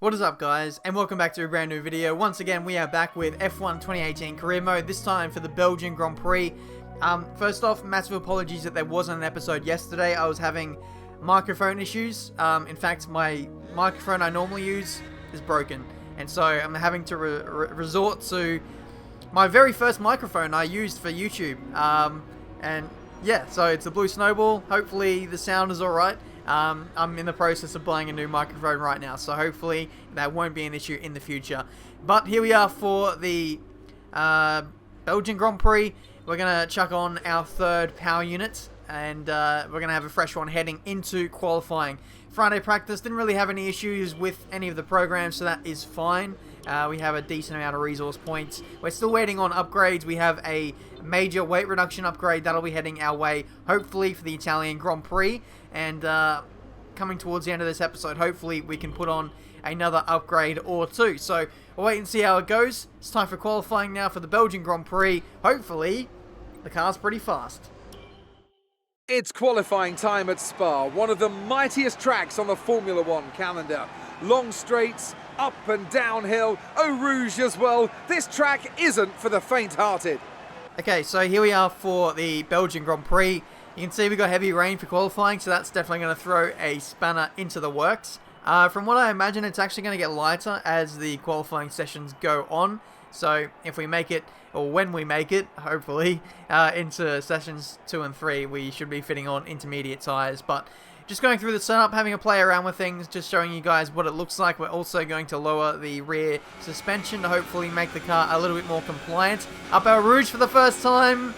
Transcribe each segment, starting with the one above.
What is up, guys, and welcome back to a brand new video. Once again, we are back with F1 2018 career mode, this time for the Belgian Grand Prix. First off, massive apologies that there wasn't an episode yesterday. I was having microphone issues. In fact, my microphone I normally use is broken, and so I'm having to resort to my very first microphone I used for YouTube. And yeah, so it's a Blue Snowball. Hopefully the sound is alright. I'm in the process of buying a new microphone right now, so hopefully that won't be an issue in the future. But here we are for the Belgian Grand Prix. We're going to chuck on our third power unit, and we're going to have a fresh one heading into qualifying. Friday practice didn't really have any issues with any of the programs, so that is fine. We have a decent amount of resource points. We're still waiting on upgrades. We have a major weight reduction upgrade that'll be heading our way, hopefully for the Italian Grand Prix. And coming towards the end of this episode, hopefully we can put on another upgrade or two. So we'll wait and see how it goes. It's time for qualifying now for the Belgian Grand Prix. Hopefully the car's pretty fast. It's qualifying time at Spa, one of the mightiest tracks on the Formula One calendar. Long straights, up and downhill, Eau Rouge as well. This track isn't for the faint-hearted. Okay, so here we are for the Belgian Grand Prix. You can see we got heavy rain for qualifying, so that's definitely going to throw a spanner into the works. From what I imagine, it's actually going to get lighter as the qualifying sessions go on. So if we make it, or when we make it, hopefully, into sessions 2 and 3, we should be fitting on intermediate tyres. But just going through the setup, having a play around with things, just showing you guys what it looks like. We're also going to lower the rear suspension to hopefully make the car a little bit more compliant. Up Eau Rouge for the first time.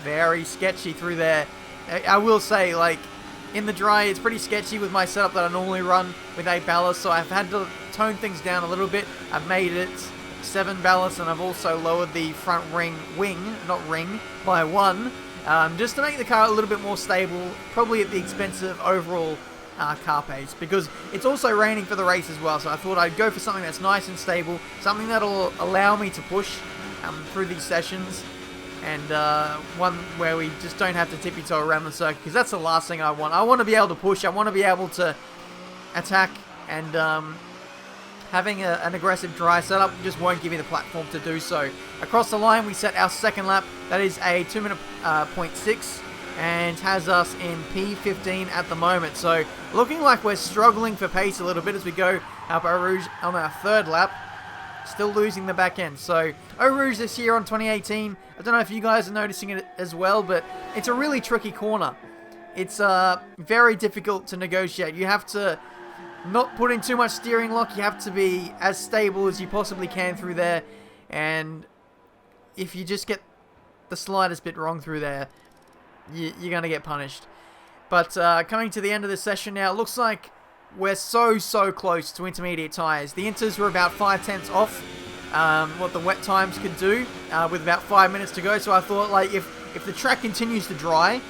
Very sketchy through there. I will say, like, in the dry, it's pretty sketchy with my setup that I normally run with 8 ballast, so I've had to tone things down a little bit. I've made it 7 ballast, and I've also lowered the front ring, by 1, just to make the car a little bit more stable, probably at the expense of overall car pace, because it's also raining for the race as well, so I thought I'd go for something that's nice and stable, something that'll allow me to push through these sessions. And one where we just don't have to tippy-toe around the circuit, because that's the last thing I want. I want to be able to push. I want to be able to attack, and having an aggressive dry setup just won't give me the platform to do so. Across the line, we set our second lap. That is a 2 minute .6, and has us in P15 at the moment. So looking like we're struggling for pace a little bit as we go up Eau Rouge on our third lap. Still losing the back end. So Eau Rouge this year on 2018, I don't know if you guys are noticing it as well, but it's a really tricky corner. It's very difficult to negotiate. You have to not put in too much steering lock. You have to be as stable as you possibly can through there, and if you just get the slightest bit wrong through there, you're going to get punished. But coming to the end of the session now, it looks like we're so close to intermediate tyres. The inters were about 5/10 off what the wet times could do with about 5 minutes to go. So I thought, like, if the track continues to dry,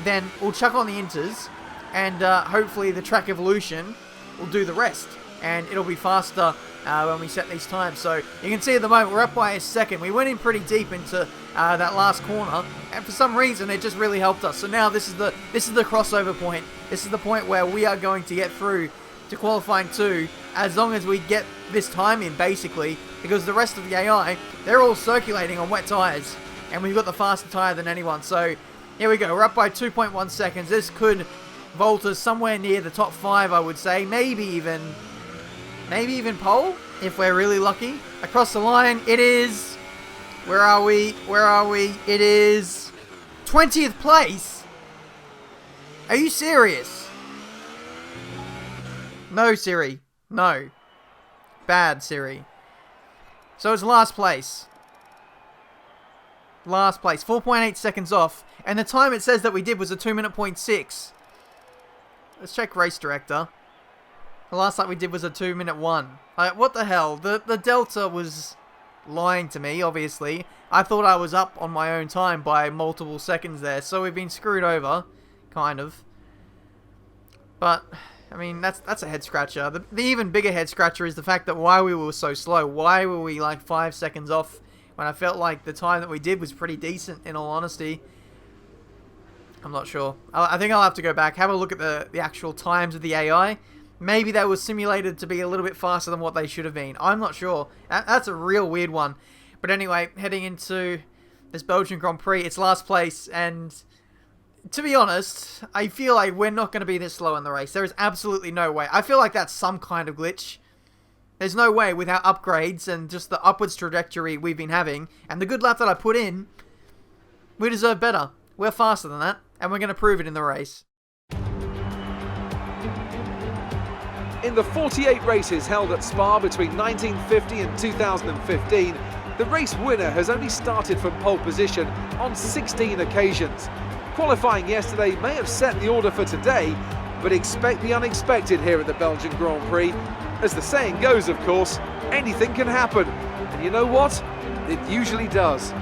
then we'll chuck on the inters, and hopefully the track evolution will do the rest, and it'll be faster when we set these times. So you can see at the moment we're up by a second. We went in pretty deep into that last corner, and for some reason it just really helped us. So now this is the crossover point. This is the point where we are going to get through to qualifying 2 as long as we get this time in, basically, because the rest of the AI, they're all circulating on wet tyres, and we've got the faster tyre than anyone. So here we go, we're up by 2.1 seconds. This could vault us somewhere near the top 5, I would say, maybe even pole if we're really lucky. Across the line, it is, where are we? It is 20th place. Are you serious? No, Siri. No. Bad, Siri. So it's last place. Last place. 4.8 seconds off. And the time it says that we did was a 2 minute .6. Let's check race director. The last lap we did was a 2 minute 1. Like, what the hell? The Delta was lying to me, obviously. I thought I was up on my own time by multiple seconds there. So we've been screwed over. Kind of. But I mean, that's a head scratcher. The even bigger head scratcher is the fact that why we were so slow. Why were we like 5 seconds off when I felt like the time that we did was pretty decent, in all honesty. I'm not sure. I think I'll have to go back, have a look at the actual times of the AI, maybe they were simulated to be a little bit faster than what they should have been. I'm not sure. That's a real weird one. But anyway, heading into this Belgian Grand Prix, it's last place, and to be honest, I feel like we're not going to be this slow in the race. There is absolutely no way. I feel like that's some kind of glitch. There's no way without upgrades and just the upwards trajectory we've been having, and the good lap that I put in, we deserve better. We're faster than that, and we're going to prove it in the race. In the 48 races held at Spa between 1950 and 2015, the race winner has only started from pole position on 16 occasions. Qualifying yesterday may have set the order for today, but expect the unexpected here at the Belgian Grand Prix. As the saying goes, of course, anything can happen. And you know what? It usually does.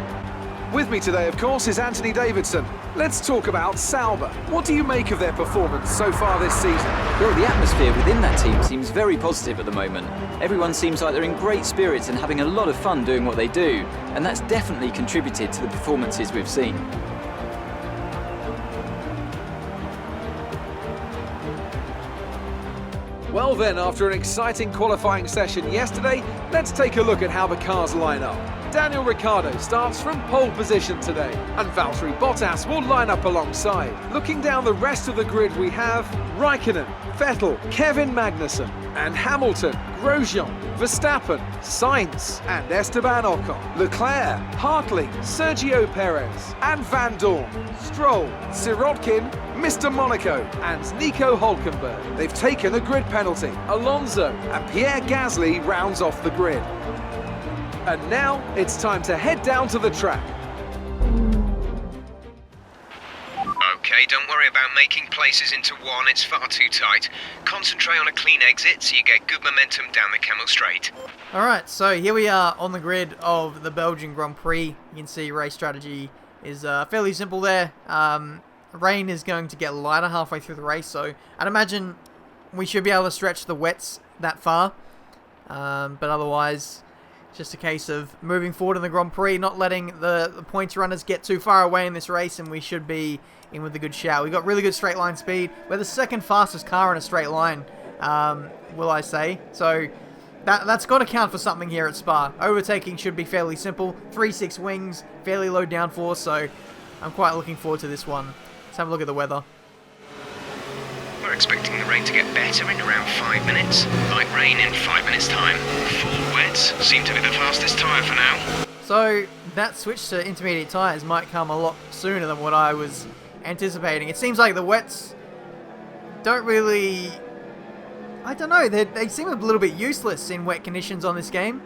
With me today, of course, is Anthony Davidson. Let's talk about Sauber. What do you make of their performance so far this season? Well, the atmosphere within that team seems very positive at the moment. Everyone seems like they're in great spirits and having a lot of fun doing what they do, and that's definitely contributed to the performances we've seen. Well then, after an exciting qualifying session yesterday, let's take a look at how the cars line up. Daniel Ricciardo starts from pole position today, and Valtteri Bottas will line up alongside. Looking down the rest of the grid, we have Raikkonen, Vettel, Kevin Magnussen, and Hamilton, Grosjean, Verstappen, Sainz, and Esteban Ocon, Leclerc, Hartley, Sergio Perez, and Van Dorn, Stroll, Sirotkin, Mr. Monaco, and Nico Hülkenberg. They've taken a grid penalty. Alonso and Pierre Gasly rounds off the grid. And now it's time to head down to the track. Okay, don't worry about making places into one, it's far too tight. Concentrate on a clean exit so you get good momentum down the Camel Straight. Alright, so here we are on the grid of the Belgian Grand Prix. You can see race strategy is fairly simple there. Rain is going to get lighter halfway through the race, so I'd imagine we should be able to stretch the wets that far. But otherwise, it's just a case of moving forward in the Grand Prix, not letting the points runners get too far away in this race, and we should be in with a good shout. We've got really good straight line speed. We're the second fastest car in a straight line, will I say. So that's got to count for something here at Spa. Overtaking should be fairly simple. 3-6 wings, fairly low downforce, so I'm quite looking forward to this one. Let's have a look at the weather. We're expecting the rain to get better in around 5 minutes. Light rain in 5 minutes' time. Full wets seem to be the fastest tyre for now. So that switch to intermediate tyres might come a lot sooner than what I was anticipating. It seems like the wets don't really... I don't know, they seem a little bit useless in wet conditions on this game.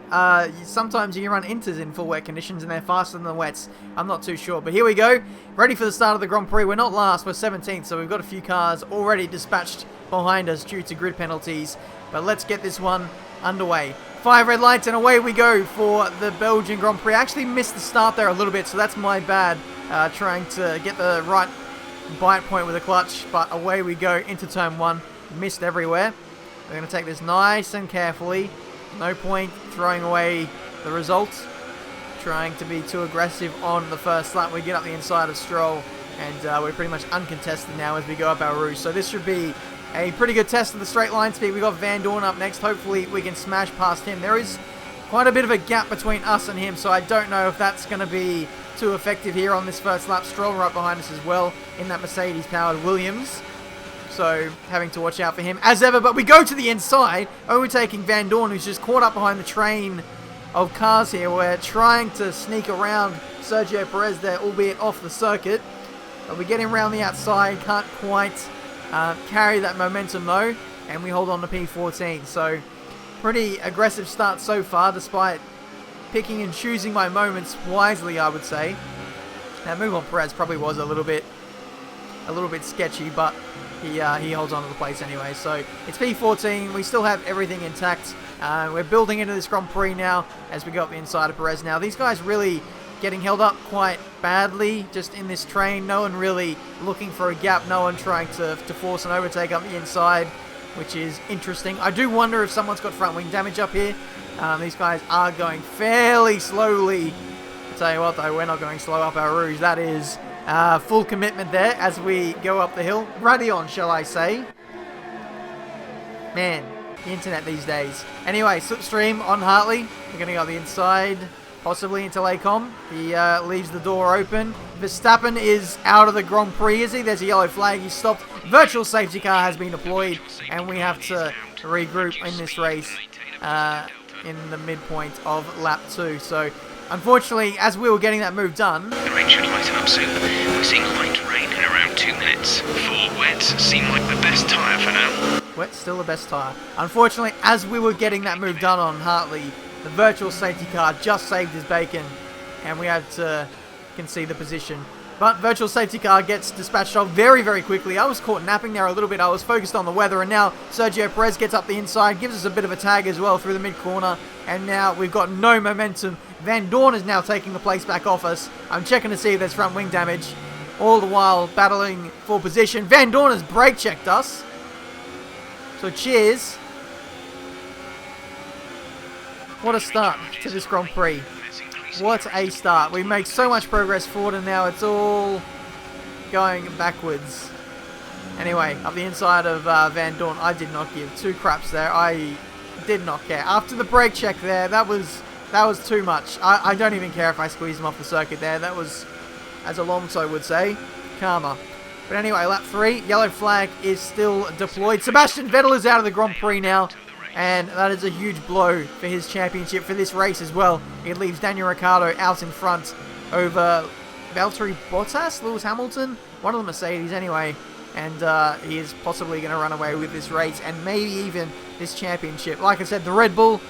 Sometimes you can run inters in full wet conditions and they're faster than the wets. I'm not too sure, but here we go. Ready for the start of the Grand Prix. We're not last, we're 17th, so we've got a few cars already dispatched behind us due to grid penalties. But let's get this one underway. 5 red lights and away we go for the Belgian Grand Prix. I actually missed the start there a little bit, so that's my bad. Trying to get the right bite point with the clutch, but away we go into turn 1. Missed everywhere. We're going to take this nice and carefully. No point throwing away the results. Trying to be too aggressive on the first lap. We get up the inside of Stroll, and we're pretty much uncontested now as we go up our Rouge. So this should be a pretty good test of the straight line speed. We've got Van Dorn up next. Hopefully we can smash past him. There is quite a bit of a gap between us and him, so I don't know if that's going to be too effective here on this first lap. Stroll right behind us as well in that Mercedes-powered Williams. So having to watch out for him as ever, but we go to the inside, overtaking Van Dorn, who's just caught up behind the train of cars here. We're trying to sneak around Sergio Perez there, albeit off the circuit, but we're getting around the outside, can't quite carry that momentum though, and we hold on to P14. So pretty aggressive start so far, despite picking and choosing my moments wisely, I would say. That move on Perez probably was a little bit sketchy, but he holds on to the place anyway. So it's P14. We still have everything intact. We're building into this Grand Prix now as we go up the inside of Perez. Now these guys really getting held up quite badly just in this train. No one really looking for a gap. No one trying to force an overtake up the inside, which is interesting. I do wonder if someone's got front wing damage up here. These guys are going fairly slowly. I'll tell you what though, we're not going slow up our Rouge. That is full commitment there as we go up the hill. Ruddy on, shall I say. Man, the internet these days. Anyway, slipstream on Hartley. We're going to go the inside, possibly into Lacombe. He leaves the door open. Verstappen is out of the Grand Prix, is he? There's a yellow flag. He's stopped. Virtual safety car has been deployed, and we have to regroup in this race in the midpoint of lap 2. So, unfortunately, as we were getting that move done... The rain should lighten up soon. We're seeing light rain in around 2 minutes. 4 wets seem like the best tyre for now. Wet's still the best tyre. Unfortunately, as we were getting that move done on Hartley, the virtual safety car just saved his bacon, and we had to concede the position. But virtual safety car gets dispatched off very, very quickly. I was caught napping there a little bit. I was focused on the weather, and now Sergio Perez gets up the inside, gives us a bit of a tag as well through the mid-corner, and now we've got no momentum. Van Dorn is now taking the place back off us. I'm checking to see if there's front wing damage, all the while battling for position. Van Dorn has brake checked us. So cheers. What a start to this Grand Prix. What a start. We make so much progress forward, and now it's all going backwards. Anyway, up the inside of Van Dorn, I did not give 2 craps there. I did not care. After the brake check there, that was too much. I don't even care if I squeeze him off the circuit there. That was, as Alonso would say, karma. But anyway, lap 3, yellow flag is still deployed. Sebastian Vettel is out of the Grand Prix now, and that is a huge blow for his championship for this race as well. It leaves Daniel Ricciardo out in front over Valtteri Bottas, Lewis Hamilton, one of the Mercedes anyway, and he is possibly going to run away with this race and maybe even this championship. Like I said, the Red Bull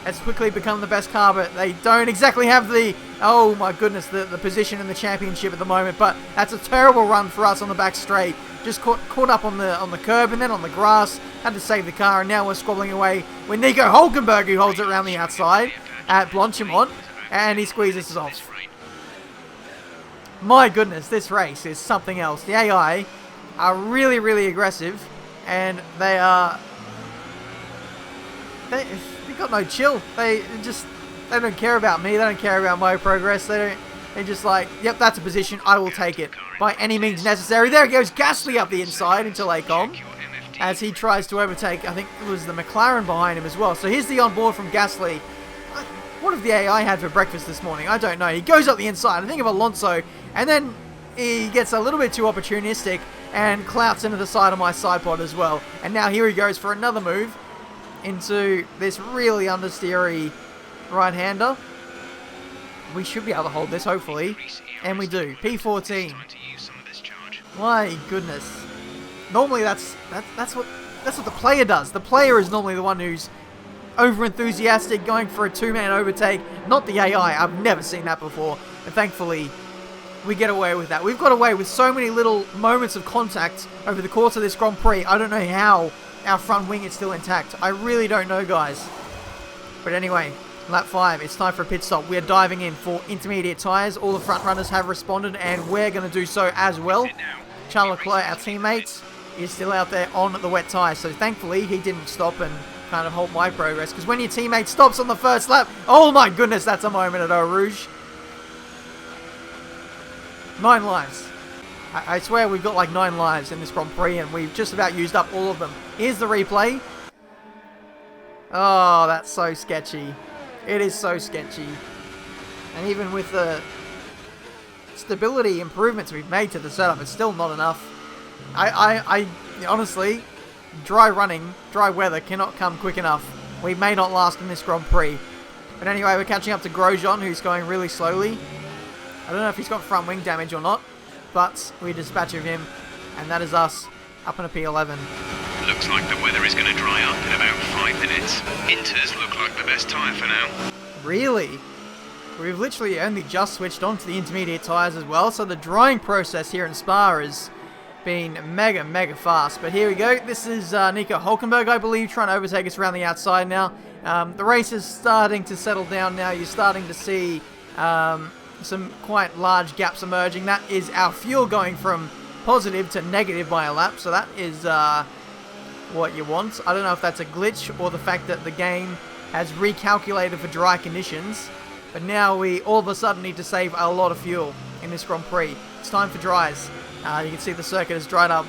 has quickly become the best car, but they don't exactly have the, oh my goodness, the position in the championship at the moment. But that's a terrible run for us on the back straight. Just caught up on the curb and then on the grass. Had to save the car, and now we're squabbling away with Nico Hülkenberg, who holds it around the outside at Blanchimont, and he squeezes us off. My goodness, this race is something else. The AI are really, really aggressive, and they've got no chill. They don't care about me. They don't care about my progress. They're just like, yep, that's a position. I will take it by any means necessary. There goes Gasly up the inside into Lacombe as he tries to overtake, I think it was the McLaren behind him as well. So here's the onboard from Gasly. What have the AI had for breakfast this morning? I don't know. He goes up the inside. I think of Alonso, and then he gets a little bit too opportunistic and clouts into the side of my side pod as well. And now here he goes for another move into this really understeery right-hander. We should be able to hold this, hopefully. And we do. P14. My goodness. Normally that's what the player does. The player is normally the one who's over-enthusiastic, going for a 2-man overtake. Not the AI. I've never seen that before. And thankfully, we get away with that. We've got away with so many little moments of contact over the course of this Grand Prix. I don't know how our front wing is still intact. I really don't know, guys. But anyway, lap 5, it's time for a pit stop. We're diving in for intermediate tyres. All the front runners have responded, and we're going to do so as well. Charles Leclerc, our teammate, is still out there on the wet tyres. So thankfully, he didn't stop and kind of halt my progress. Because when your teammate stops on the first lap, oh my goodness, that's a moment at Eau Rouge. 9 lives. I swear we've got like 9 lives in this Grand Prix, and we've just about used up all of them. Here's the replay. Oh, that's so sketchy. It is so sketchy. And even with the stability improvements we've made to the setup, it's still not enough. I honestly, dry weather cannot come quick enough. We may not last in this Grand Prix. But anyway, we're catching up to Grosjean, who's going really slowly. I don't know if he's got front wing damage or not, but we dispatch of him, and that is us up in a P11. Looks like the weather is going to dry up in about 5 minutes. Inters look like the best tyre for now. Really? We've literally only just switched on to the intermediate tyres as well, so the drying process here in Spa has been mega fast. But here we go. This is Nico Hülkenberg, I believe, trying to overtake us around the outside now. The race is starting to settle down now. You're starting to see some quite large gaps emerging. That is our fuel going from positive to negative by a lap, so that is what you want. I don't know if that's a glitch or the fact that the game has recalculated for dry conditions, but now we all of a sudden need to save a lot of fuel in this Grand Prix. It's time for dries. You can see the circuit has dried up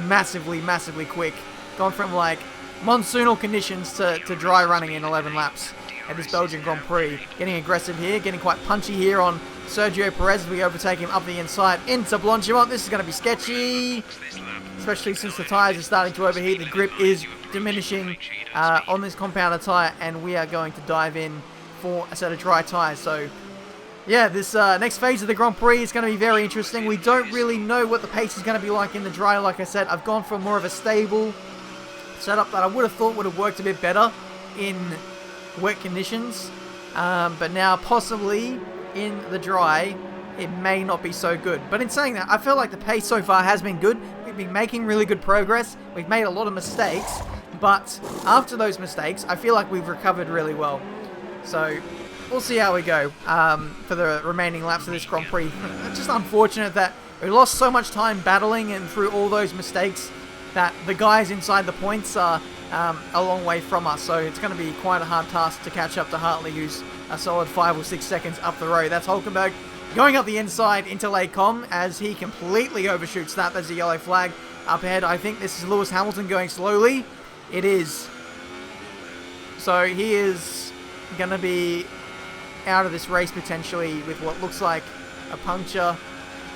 massively quick. Gone from like monsoonal conditions to dry running in 11 laps at this Belgian Grand Prix. Getting aggressive here, getting quite punchy here on Sergio Perez as we overtake him up the inside into Blanchimont. This is going to be sketchy, especially since the tyres are starting to overheat. The grip is diminishing on this compounder tyre, and we are going to dive in for a set of dry tyres. So yeah, this next phase of the Grand Prix is going to be very interesting. We don't really know what the pace is going to be like in the dry. Like I said, I've gone for more of a stable setup that I would have thought would have worked a bit better in wet conditions, but now possibly in the dry it may not be so good. But in saying that, I feel like the pace so far has been good. We've been making really good progress. We've made a lot of mistakes, but after those mistakes I feel like we've recovered really well. So we'll see how we go for the remaining laps of this Grand Prix. It's just unfortunate that we lost so much time battling and through all those mistakes that the guys inside the points are a long way from us. So it's going to be quite a hard task to catch up to Hartley, who's a solid 5 or 6 seconds up the road. That's Hulkenberg going up the inside into Lecom as he completely overshoots that. There's a yellow flag up ahead. I think this is Lewis Hamilton going slowly. It is. So he is going to be out of this race potentially with what looks like a puncture,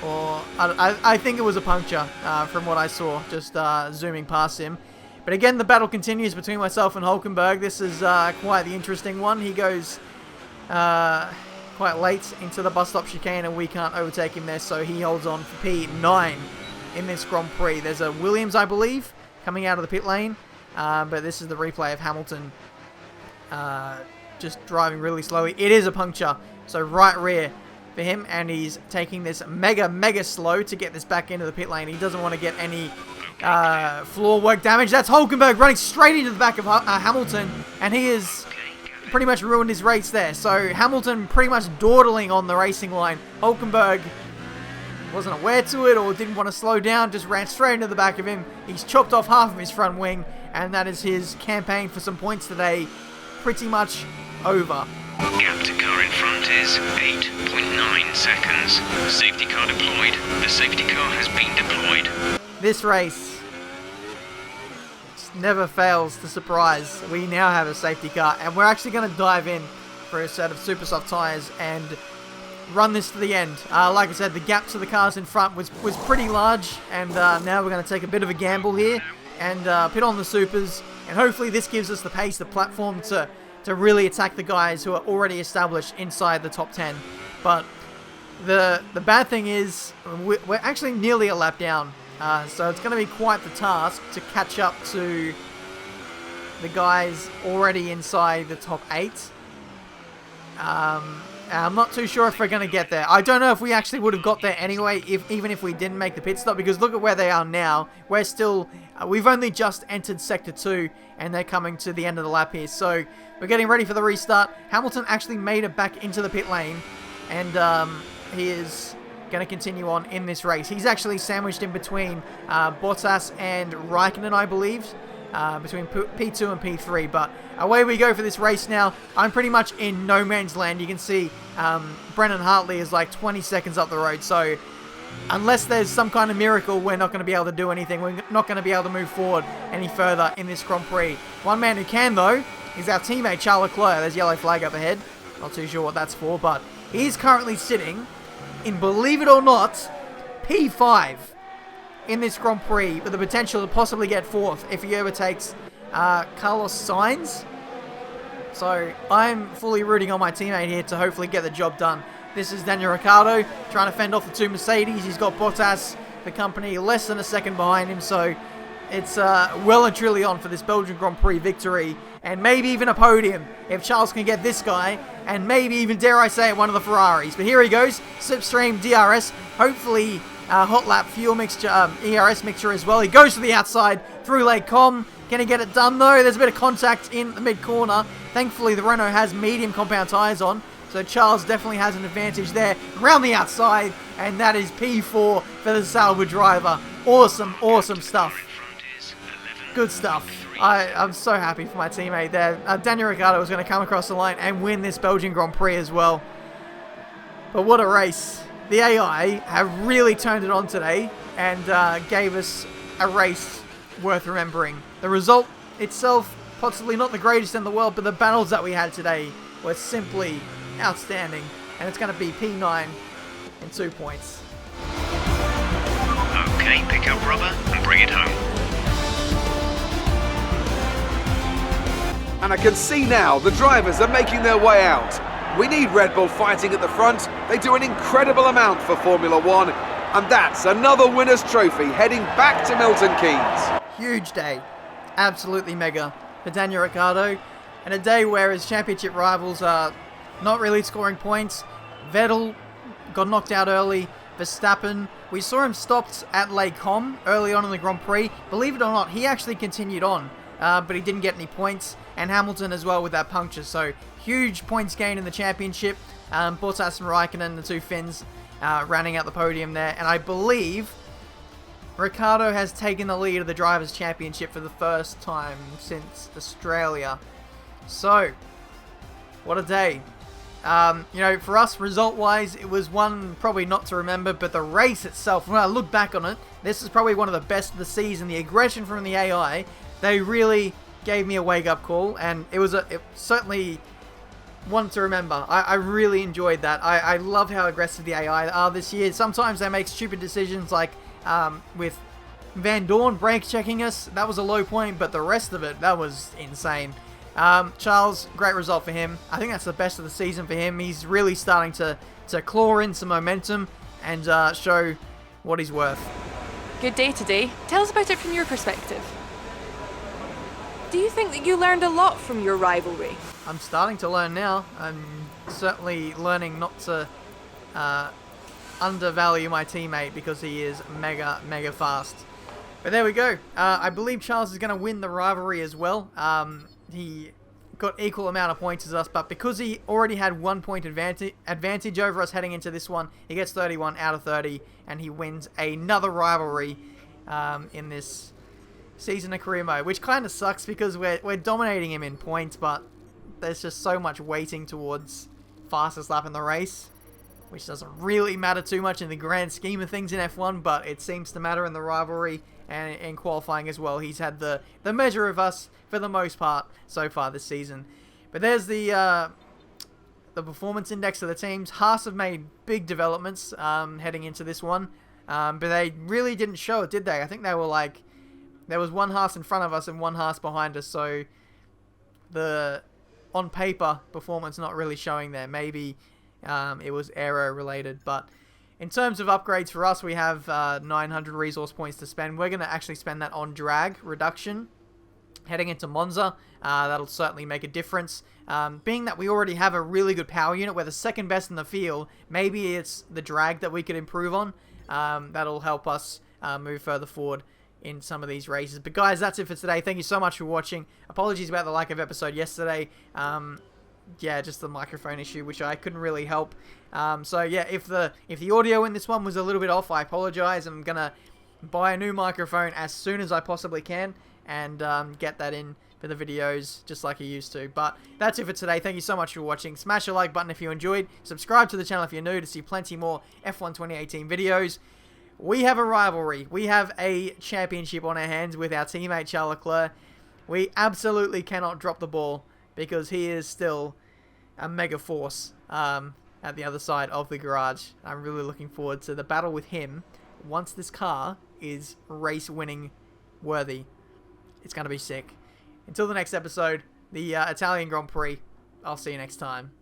or I think it was a puncture from what I saw just zooming past him. But again, the battle continues between myself and Hulkenberg. This is quite the interesting one. He goes quite late into the bus stop chicane and we can't overtake him there, so he holds on for P9 in this Grand Prix. There's a Williams, I believe, coming out of the pit lane, but this is the replay of Hamilton just driving really slowly. It is a puncture, so right rear for him, and he's taking this mega slow to get this back into the pit lane. He doesn't want to get any floor work damage. That's Hulkenberg running straight into the back of Hamilton, and he is pretty much ruined his race there. So Hamilton pretty much dawdling on the racing line. Hulkenberg wasn't aware to it or didn't want to slow down, just ran straight into the back of him. He's chopped off half of his front wing, and that is his campaign for some points today pretty much over. Gap to car in front is 8.9 seconds. Safety car deployed. The safety car has been deployed. This race never fails to surprise. We now have a safety car, and we're actually going to dive in for a set of super soft tyres and run this to the end. Like I said, the gap to the cars in front was pretty large, and now we're going to take a bit of a gamble here and pit on the supers, and hopefully this gives us the pace, the platform to really attack the guys who are already established inside the top 10. But the bad thing is we're actually nearly a lap down. So it's going to be quite the task to catch up to the guys already inside the top 8. I'm not too sure if we're going to get there. I don't know if we actually would have got there anyway, even if we didn't make the pit stop, because look at where they are now. We're still, we've only just entered Sector 2, and they're coming to the end of the lap here. So we're getting ready for the restart. Hamilton actually made it back into the pit lane, and he is going to continue on in this race. He's actually sandwiched in between Bottas and Raikkonen, I believe, between P2 and P3, but away we go for this race now. I'm pretty much in no man's land. You can see Brennan Hartley is like 20 seconds up the road, so unless there's some kind of miracle, we're not going to be able to do anything. We're not going to be able to move forward any further in this Grand Prix. One man who can, though, is our teammate Charles Leclerc. There's yellow flag up ahead. Not too sure what that's for, but he's currently sitting in, believe it or not, P5 in this Grand Prix, with the potential to possibly get 4th if he overtakes Carlos Sainz. So I'm fully rooting on my teammate here to hopefully get the job done. This is Daniel Ricciardo trying to fend off the 2 Mercedes. He's got Bottas, the company, less than a second behind him. So it's well and truly on for this Belgian Grand Prix victory, and maybe even a podium if Charles can get this guy, and maybe even, dare I say it, one of the Ferraris. But here he goes, Slipstream DRS, hopefully hot lap fuel mixture, ERS mixture as well. He goes to the outside through Lake Com. Can he get it done though? There's a bit of contact in the mid corner. Thankfully the Renault has medium compound tyres on, so Charles definitely has an advantage there. Around the outside, and that is P4 for the Sauber driver. Awesome, awesome stuff. Good stuff. I'm so happy for my teammate there. Daniel Ricciardo was going to come across the line and win this Belgian Grand Prix as well. But what a race. The AI have really turned it on today and gave us a race worth remembering. The result itself, possibly not the greatest in the world, but the battles that we had today were simply outstanding. And it's going to be P9 and 2 points. Okay, pick up rubber and bring it home. And I can see now the drivers are making their way out. We need Red Bull fighting at the front. They do an incredible amount for Formula One. And that's another winner's trophy heading back to Milton Keynes. Huge day. Absolutely mega for Daniel Ricciardo. And a day where his championship rivals are not really scoring points. Vettel got knocked out early. Verstappen, we saw him stopped at Les Combes early on in the Grand Prix. Believe it or not, he actually continued on, but he didn't get any points. And Hamilton as well with that puncture. So huge points gain in the championship. Bottas and Raikkonen, the two Finns, rounding out the podium there. And I believe Ricciardo has taken the lead of the Drivers' Championship for the first time since Australia. So, what a day. You know, for us, result-wise, it was one probably not to remember, but the race itself, when I look back on it, this is probably one of the best of the season. The aggression from the AI, they really gave me a wake-up call, and it certainly one to remember. I really enjoyed that. I love how aggressive the AI are this year. Sometimes they make stupid decisions, like with Van Dorn brake checking us. That was a low point, but the rest of it, that was insane. Charles, great result for him. I think that's the best of the season for him. He's really starting to claw in some momentum and show what he's worth. Good day today. Tell us about it from your perspective. Do you think that you learned a lot from your rivalry? I'm starting to learn now. I'm certainly learning not to undervalue my teammate because he is mega, mega fast. But there we go. I believe Charles is going to win the rivalry as well. He got equal amount of points as us, but because he already had 1 point advantage over us heading into this one, he gets 31 out of 30, and he wins another rivalry in this season of career mode, which kind of sucks because we're dominating him in points, but there's just so much weighting towards fastest lap in the race, which doesn't really matter too much in the grand scheme of things in F1, but it seems to matter in the rivalry and in qualifying as well. He's had the measure of us for the most part so far this season. But there's the performance index of the teams. Haas have made big developments heading into this one, but they really didn't show it, did they? I think they were like, there was one Haas in front of us and one Haas behind us, so the on paper performance not really showing there. Maybe it was aero related, but in terms of upgrades for us, we have 900 resource points to spend. We're going to actually spend that on drag reduction heading into Monza. That'll certainly make a difference. Being that we already have a really good power unit, we're the second best in the field, maybe it's the drag that we could improve on. That'll help us move further forward in some of these races. But guys, that's it for today. Thank you so much for watching. Apologies about the lack of episode yesterday. Yeah, just the microphone issue, which I couldn't really help. So yeah, if the audio in this one was a little bit off, I apologize. I'm gonna buy a new microphone as soon as I possibly can and get that in for the videos just like I used to. But that's it for today. Thank you so much for watching. Smash the like button if you enjoyed. Subscribe to the channel if you're new to see plenty more F1 2018 videos. We have a rivalry. We have a championship on our hands with our teammate Charles Leclerc. We absolutely cannot drop the ball because he is still a mega force at the other side of the garage. I'm really looking forward to the battle with him once this car is race-winning worthy. It's going to be sick. Until the next episode, the Italian Grand Prix, I'll see you next time.